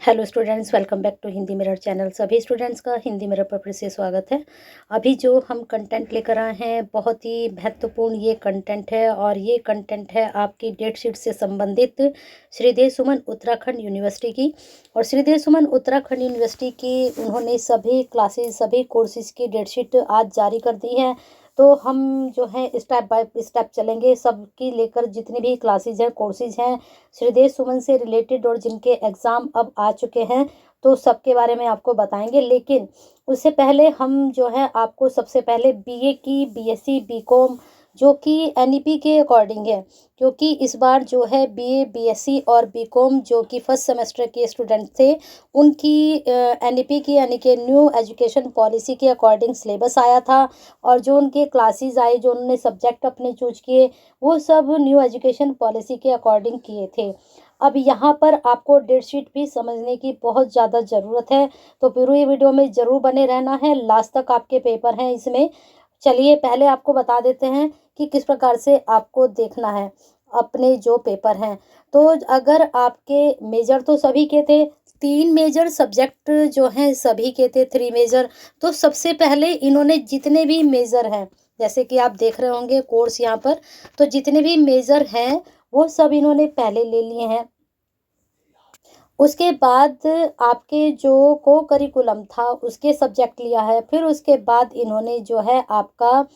Hello students, welcome back to Hindi mirror channel. सभी स्टूडेंट्स का हिंदी मिरर पर फिर से स्वागत है। अभी जो हम कंटेंट लेकर आए हैं बहुत ही महत्वपूर्ण ये कंटेंट है और ये कंटेंट है आपकी डेट शीट से संबंधित श्रीदेव सुमन उत्तराखंड यूनिवर्सिटी की। और श्रीदेव सुमन उत्तराखंड यूनिवर्सिटी की उन्होंने सभी क्लासेस सभी कोर्सेज़ की डेट शीट आज जारी कर दी है। तो हम जो है स्टेप बाय स्टेप चलेंगे, सबकी लेकर जितनी भी क्लासेज हैं कोर्सेज हैं श्रीदेव सुमन से रिलेटेड और जिनके एग्ज़ाम अब आ चुके हैं तो सबके बारे में आपको बताएंगे। लेकिन उससे पहले हम जो है आपको सबसे पहले बीए की बीएससी बीकॉम जो कि एनईपी के अकॉर्डिंग है, क्योंकि इस बार जो है बीए बीएससी और बीकॉम जो कि फर्स्ट सेमेस्टर के स्टूडेंट थे उनकी एनईपी की यानी कि न्यू एजुकेशन पॉलिसी के अकॉर्डिंग सिलेबस आया था। और जो उनके क्लासेस आए, जो उन्होंने सब्जेक्ट अपने चूज किए, वो सब न्यू एजुकेशन पॉलिसी के अकॉर्डिंग किए थे। अब यहाँ पर आपको डेट शीट भी समझने की बहुत ज़्यादा ज़रूरत है, तो पूरी वीडियो में ज़रूर बने रहना है, लास्ट तक आपके पेपर हैं इसमें। चलिए पहले आपको बता देते हैं कि किस प्रकार से आपको देखना है अपने जो पेपर हैं। तो अगर आपके मेजर तो सभी के थे, 3 मेजर सब्जेक्ट जो हैं सभी के थे, 3 मेजर। तो सबसे पहले इन्होंने जितने भी मेजर हैं, जैसे कि आप देख रहे होंगे कोर्स यहाँ पर, तो जितने भी मेजर हैं वो सब इन्होंने पहले ले लिए हैं। उसके बाद आपके जो को करिकुलम था उसके सब्जेक्ट लिया है। फिर उसके बाद इन्होंने जो है आपका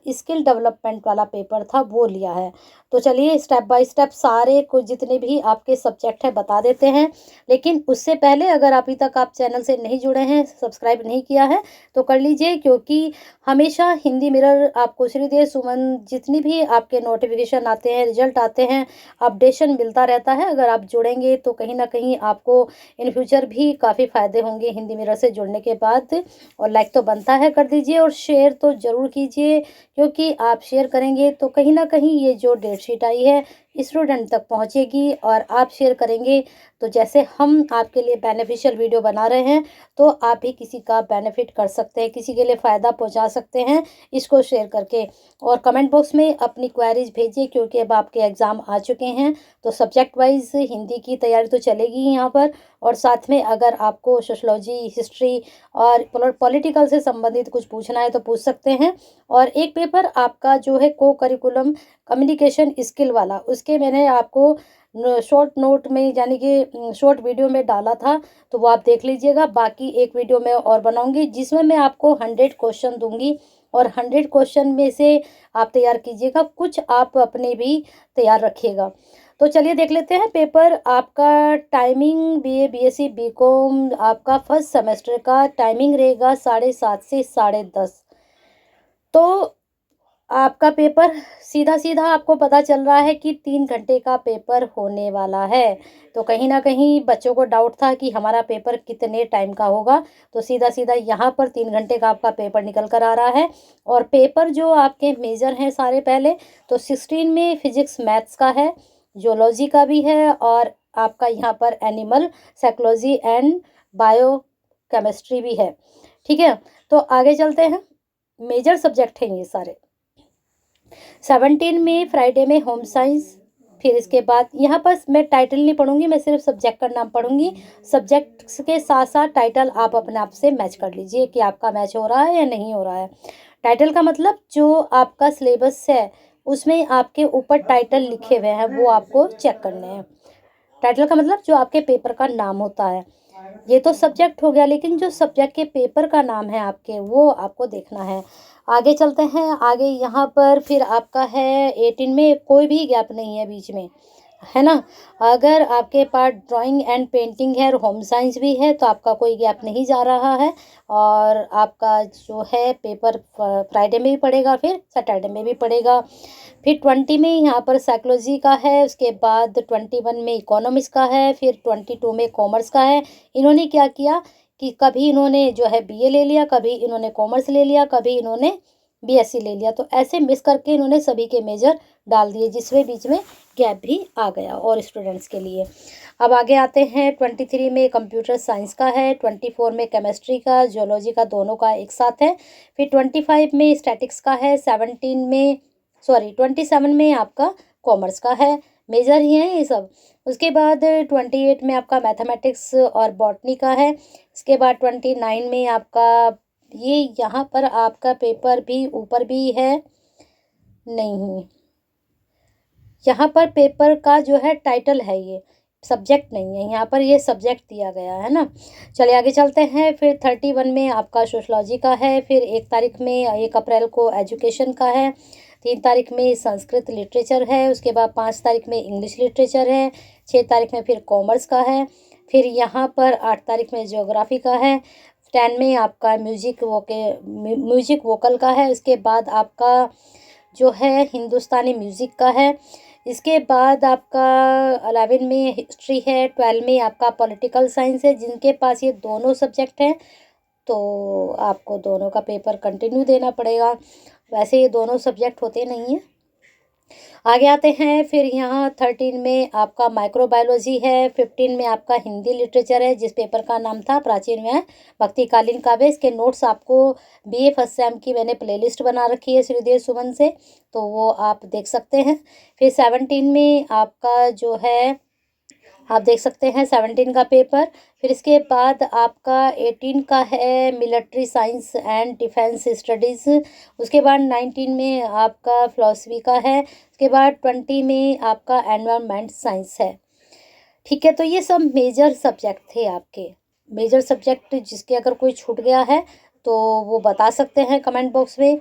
स्किल डेवलपमेंट वाला पेपर था वो लिया है। तो चलिए स्टेप बाय स्टेप सारे को जितने भी आपके सब्जेक्ट हैं बता देते हैं। लेकिन उससे पहले अगर अभी तक आप चैनल से नहीं जुड़े हैं, सब्सक्राइब नहीं किया है तो कर लीजिए, क्योंकि हमेशा हिंदी मिरर आपको श्रीदेव सुमन जितनी भी आपके नोटिफिकेशन आते हैं, रिजल्ट आते हैं, अपडेशन मिलता रहता है। अगर आप जुड़ेंगे तो कहीं ना कहीं आपको इन फ्यूचर भी काफ़ी फ़ायदे होंगे हिंदी मिरर से जुड़ने के बाद। और लाइक तो बनता है कर दीजिए और शेयर तो ज़रूर कीजिए, क्योंकि आप शेयर करेंगे तो कहीं ना कहीं ये जो डेट शीट आई है स्टूडेंट तक पहुंचेगी। और आप शेयर करेंगे तो जैसे हम आपके लिए बेनिफिशियल वीडियो बना रहे हैं तो आप भी किसी का बेनिफिट कर सकते हैं, किसी के लिए फ़ायदा पहुंचा सकते हैं इसको शेयर करके। और कमेंट बॉक्स में अपनी क्वेरीज भेजिए, क्योंकि अब आपके एग्ज़ाम आ चुके हैं तो सब्जेक्ट वाइज हिंदी की तैयारी तो चलेगी ही यहाँ पर। और साथ में अगर आपको सोशलॉजी, हिस्ट्री और पॉलिटिकल से संबंधित कुछ पूछना है तो पूछ सकते हैं। और एक पेपर आपका जो है को करिकुलम कम्युनिकेशन स्किल वाला, उसके मैंने आपको शॉर्ट नोट में यानी कि शॉर्ट वीडियो में डाला था, तो वो आप देख लीजिएगा। बाकी एक वीडियो मैं और बनाऊंगी जिसमें मैं आपको 100 क्वेश्चन दूंगी और 100 क्वेश्चन में से आप तैयार कीजिएगा, कुछ आप अपने भी तैयार रखिएगा। तो चलिए देख लेते हैं पेपर आपका। टाइमिंग बीए बीएससी बीकॉम आपका फर्स्ट सेमेस्टर का टाइमिंग रहेगा 7:30 से 10:30। तो आपका पेपर सीधा सीधा आपको पता चल रहा है कि 3 घंटे का पेपर होने वाला है। तो कहीं ना कहीं बच्चों को डाउट था कि हमारा पेपर कितने टाइम का होगा, तो सीधा सीधा यहाँ पर 3 घंटे का आपका पेपर निकल कर आ रहा है। और पेपर जो आपके मेजर हैं सारे, पहले तो 16 में फिजिक्स मैथ्स का है, जोलॉजी का भी है, और आपका यहाँ पर animal psychology and bio chemistry भी है। ठीक है, तो आगे चलते हैं। मेजर सब्जेक्ट हैं ये सारे। 17 में फ्राइडे में होम साइंस। फिर इसके बाद यहाँ पर मैं टाइटल नहीं पढ़ूंगी, मैं सिर्फ सब्जेक्ट का नाम पढ़ूंगी। सब्जेक्ट के साथ साथ टाइटल आप अपने आप से मैच कर लीजिए कि आपका मैच हो रहा है या नहीं हो रहा है। टाइटल का मतलब जो आपका सिलेबस है उसमें आपके ऊपर टाइटल लिखे हुए हैं वो आपको चेक करने हैं। टाइटल का मतलब जो आपके पेपर का नाम होता है। ये तो सब्जेक्ट हो गया, लेकिन जो सब्जेक्ट के पेपर का नाम है आपके वो आपको देखना है। आगे चलते हैं। आगे यहाँ पर फिर आपका है 18 में कोई भी गैप नहीं है बीच में, है ना। अगर आपके पास ड्राइंग एंड पेंटिंग है और होम साइंस भी है तो आपका कोई गैप नहीं जा रहा है। और आपका जो है पेपर फ्राइडे में भी पड़ेगा, फिर सैटरडे में भी पड़ेगा। फिर 20 में यहाँ पर साइकोलॉजी का है, उसके बाद 21 में इकोनॉमिक्स का है, फिर 22 में कॉमर्स का है। इन्होंने क्या किया कि कभी इन्होंने जो है बीए ले लिया, कभी इन्होंने कॉमर्स ले लिया, कभी इन्होंने बीएससी ले लिया, तो ऐसे मिस करके इन्होंने सभी के मेजर डाल दिए, जिसमें बीच में गैप भी आ गया और स्टूडेंट्स के लिए। अब आगे आते हैं। 23 में कंप्यूटर साइंस का है, 24 में केमिस्ट्री का, जियोलॉजी का, दोनों का एक साथ है। फिर 25 में स्टैटिक्स का है, 27 में आपका कॉमर्स का है। मेजर ही हैं ये सब। उसके बाद 28 में आपका मैथमेटिक्स और बॉटनी का है। इसके बाद 29 में आपका ये यहाँ पर आपका पेपर भी ऊपर भी है, नहीं, यहाँ पर पेपर का जो है टाइटल है, ये सब्जेक्ट नहीं है, यहाँ पर ये सब्जेक्ट दिया गया है ना। चलिए आगे चलते हैं। फिर 31 में आपका सोशलॉजी का है। फिर 1 तारीख में 1 अप्रैल को एजुकेशन का है। 3 तारीख में संस्कृत लिटरेचर है। उसके बाद 5 तारीख में इंग्लिश लिटरेचर है। 6 तारीख में फिर कॉमर्स का है। फिर यहाँ पर 8 तारीख में ज्योग्राफी का है। 10 में आपका म्यूजिक वोकल का है। उसके बाद आपका जो है हिंदुस्तानी म्यूज़िक का है। इसके बाद आपका 11 में हिस्ट्री है। 12 में आपका पॉलिटिकल साइंस है। जिनके पास ये दोनों सब्जेक्ट हैं तो आपको दोनों का पेपर कंटिन्यू देना पड़ेगा, वैसे ये दोनों सब्जेक्ट होते नहीं हैं। आगे आते हैं। फिर यहाँ 13 में आपका माइक्रोबायोलॉजी है। 15 में आपका हिंदी लिटरेचर है, जिस पेपर का नाम था प्राचीन में भक्तिकालीन काव्य। इसके नोट्स आपको BA फर्स्ट सेम की मैंने प्लेलिस्ट बना रखी है श्रीदेव सुमन से, तो वो आप देख सकते हैं। फिर 17 में आपका जो है आप देख सकते हैं 17 का पेपर। फिर इसके बाद आपका 18 का है military science and defence studies. उसके बाद 19 में आपका फिलॉसफी का है। उसके बाद 20 में आपका एनवायरनमेंट साइंस है। ठीक है, तो ये सब मेजर सब्जेक्ट थे आपके। मेजर सब्जेक्ट जिसके अगर कोई छूट गया है तो वो बता सकते हैं कमेंट बॉक्स में।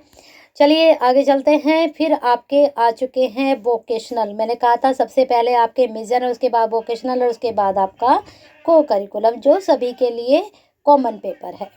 चलिए आगे चलते हैं। फिर आपके आ चुके हैं वोकेशनल। मैंने कहा था सबसे पहले आपके मेजर है, उसके बाद वोकेशनल और उसके बाद आपका को करिकुलम, जो सभी के लिए कॉमन पेपर है।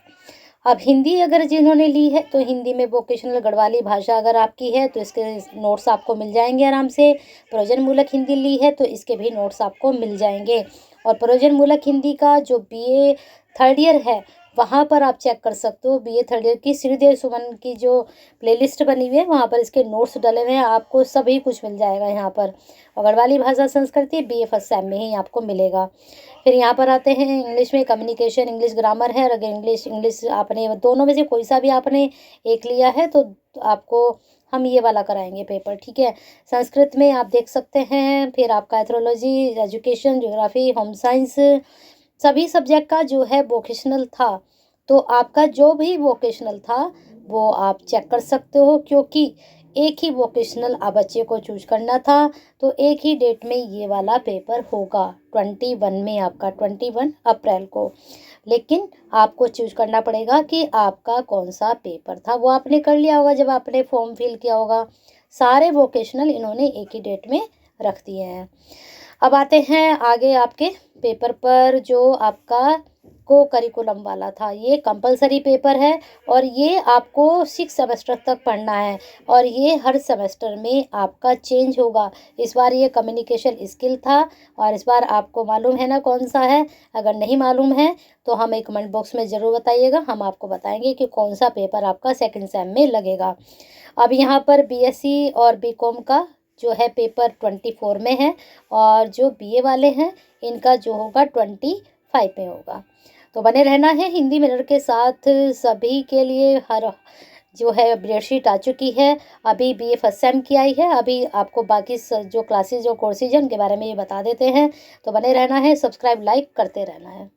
अब हिंदी अगर जिन्होंने ली है तो हिंदी में वोकेशनल गढ़वाली भाषा अगर आपकी है तो इसके नोट्स आपको मिल जाएंगे आराम से। प्रयोजन मूलक हिंदी ली है तो इसके भी नोट्स आपको मिल जाएंगे। और प्रयोजन मूलक हिंदी का जो BA थर्ड ईयर है वहाँ पर आप चेक कर सकते हो। BA थर्ड ईयर की श्रीदेव सुमन की जो प्लेलिस्ट बनी हुई है वहाँ पर इसके नोट्स डले हुए हैं, आपको सभी कुछ मिल जाएगा यहाँ पर। और गढ़वाली भाषा संस्कृति BA फर्स्ट सेम में ही आपको मिलेगा। फिर यहाँ पर आते हैं इंग्लिश में कम्युनिकेशन इंग्लिश ग्रामर है। अगर इंग्लिश आपने दोनों में से कोई सा भी आपने एक लिया है तो आपको हम ये वाला कराएंगे पेपर, ठीक है। संस्कृत में आप देख सकते हैं। फिर आपका एथ्रोलॉजी, एजुकेशन, ज्योग्राफी, होम साइंस, सभी सब्जेक्ट का जो है वोकेशनल था। तो आपका जो भी वोकेशनल था वो आप चेक कर सकते हो, क्योंकि एक ही वोकेशनल आप बच्चे को चूज करना था तो एक ही डेट में ये वाला पेपर होगा 21 में, आपका 21 अप्रैल को। लेकिन आपको चूज करना पड़ेगा कि आपका कौन सा पेपर था। वो आपने कर लिया होगा जब आपने फॉर्म फिल किया होगा। सारे वोकेशनल इन्होंने एक ही डेट में रख दिए हैं। अब आते हैं आगे आपके पेपर पर। जो आपका को करिकुलम वाला था ये कंपलसरी पेपर है और ये आपको 6 सेमेस्टर तक पढ़ना है और ये हर सेमेस्टर में आपका चेंज होगा। इस बार ये कम्युनिकेशन स्किल था और इस बार आपको मालूम है ना कौन सा है। अगर नहीं मालूम है तो हमें कमेंट बॉक्स में ज़रूर बताइएगा, हम आपको बताएंगे कि कौन सा पेपर आपका सेकंड सेम में लगेगा। अब यहाँ पर BSc और BCom का जो है पेपर 24 में है और जो BA वाले हैं इनका जो होगा 25 में होगा। तो बने रहना है हिंदी मिरर के साथ। सभी के लिए हर जो है अपडेटशीट आ चुकी है। अभी BA फर्स्ट सेम की आई है। अभी आपको बाकी जो क्लासेस जो कोर्सेज हैं उनके बारे में ये बता देते हैं। तो बने रहना है, सब्सक्राइब लाइक करते रहना है।